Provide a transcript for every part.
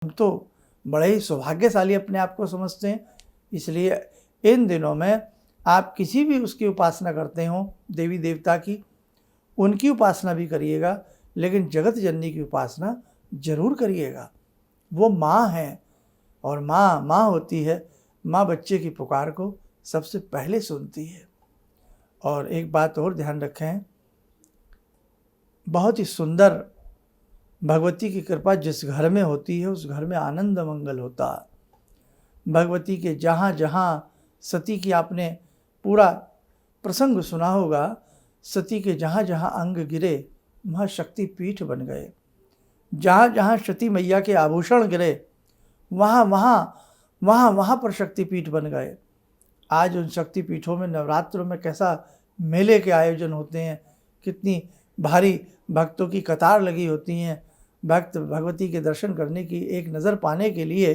हम तो बड़े ही सौभाग्यशाली अपने आप को समझते हैं। इसलिए इन दिनों में आप किसी भी उसकी उपासना करते हो देवी देवता की, उनकी उपासना भी करिएगा, लेकिन जगत जननी की उपासना जरूर करिएगा। वो माँ है और माँ माँ होती है। माँ बच्चे की पुकार को सबसे पहले सुनती है। और एक बात और ध्यान रखें, बहुत ही सुंदर भगवती की कृपा जिस घर में होती है उस घर में आनंद मंगल होता है। भगवती के जहाँ जहाँ सती की आपने पूरा प्रसंग सुना होगा, सती के जहाँ जहाँ अंग गिरे वहाँ शक्ति पीठ बन गए। जहाँ जहाँ सती मैया के आभूषण गिरे वहाँ वहाँ वहाँ वहाँ पर शक्तिपीठ बन गए। आज उन शक्तिपीठों में नवरात्रों में कैसा मेले के आयोजन होते हैं, कितनी भारी भक्तों की कतार लगी होती हैं। भक्त भगवती के दर्शन करने की, एक नज़र पाने के लिए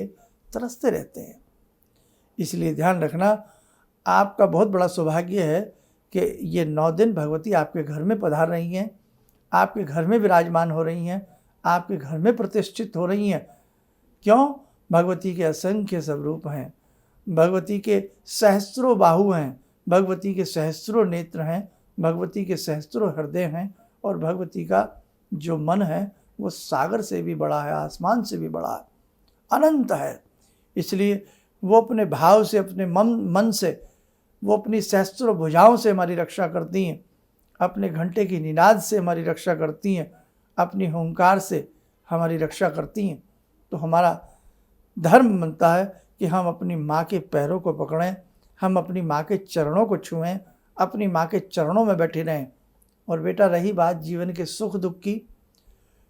तरसते रहते हैं। इसलिए ध्यान रखना, आपका बहुत बड़ा सौभाग्य है कि ये 9 दिन भगवती आपके घर में पधार रही हैं, आपके घर में विराजमान हो रही हैं, आपके घर में प्रतिष्ठित हो रही हैं। क्यों? भगवती के असंख्य स्वरूप हैं, भगवती के सहस्त्रों बाहु हैं, भगवती के सहस्त्रों नेत्र हैं, भगवती के सहस्त्रों हृदय हैं। और भगवती का जो मन है वो सागर से भी बड़ा है, आसमान से भी बड़ा है, अनंत है। इसलिए वो अपने भाव से, अपने मन से, वो अपनी सहस्त्रों भुजाओं से हमारी रक्षा करती हैं, अपने घंटे की निनाद से हमारी रक्षा करती हैं, अपनी हुंकार से हमारी रक्षा करती हैं। तो हमारा धर्म बनता है कि हम अपनी माँ के पैरों को पकड़ें, हम अपनी माँ के चरणों को छुएं, अपनी माँ के चरणों में बैठे रहें। और बेटा, रही बात जीवन के सुख दुख की,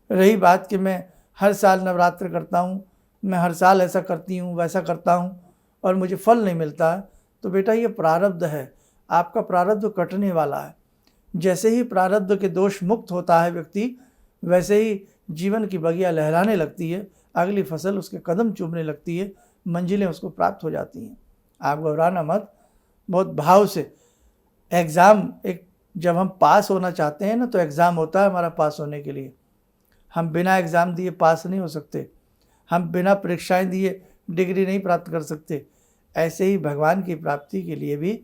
रही बात कि मैं हर साल नवरात्र करता हूँ, मैं हर साल ऐसा करती हूँ, वैसा करता हूँ और मुझे फल नहीं मिलता है, तो बेटा ये प्रारब्ध है, आपका प्रारब्ध कटने वाला है। जैसे ही प्रारब्ध के दोष मुक्त होता है व्यक्ति, वैसे ही जीवन की बगिया लहराने लगती है, अगली फसल उसके कदम चूमने लगती है, मंजिलें उसको प्राप्त हो जाती हैं। आप घबराना मत, बहुत भाव से। एग्ज़ाम, एक जब हम पास होना चाहते हैं ना, तो एग्ज़ाम होता है हमारा पास होने के लिए। हम बिना एग्ज़ाम दिए पास नहीं हो सकते, हम बिना परीक्षाएं दिए डिग्री नहीं प्राप्त कर सकते। ऐसे ही भगवान की प्राप्ति के लिए भी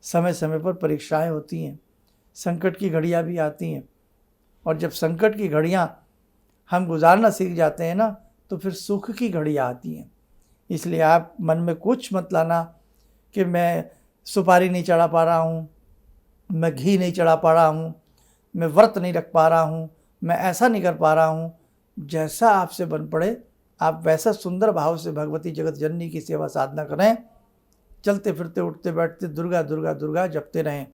समय समय पर परीक्षाएं होती हैं, संकट की घड़ियाँ भी आती हैं। और जब संकट की घड़ियाँ हम गुजारना सीख जाते हैं ना, तो फिर सुख की घड़ियाँ आती हैं। इसलिए आप मन में कुछ मत लाना कि मैं सुपारी नहीं चढ़ा पा रहा हूँ, मैं घी नहीं चढ़ा पा रहा हूँ, मैं व्रत नहीं रख पा रहा हूँ, मैं ऐसा नहीं कर पा रहा हूँ। जैसा आपसे बन पड़े आप वैसा सुंदर भाव से भगवती जगत जननी की सेवा साधना करें। चलते फिरते उठते बैठते दुर्गा दुर्गा दुर्गा जपते रहें।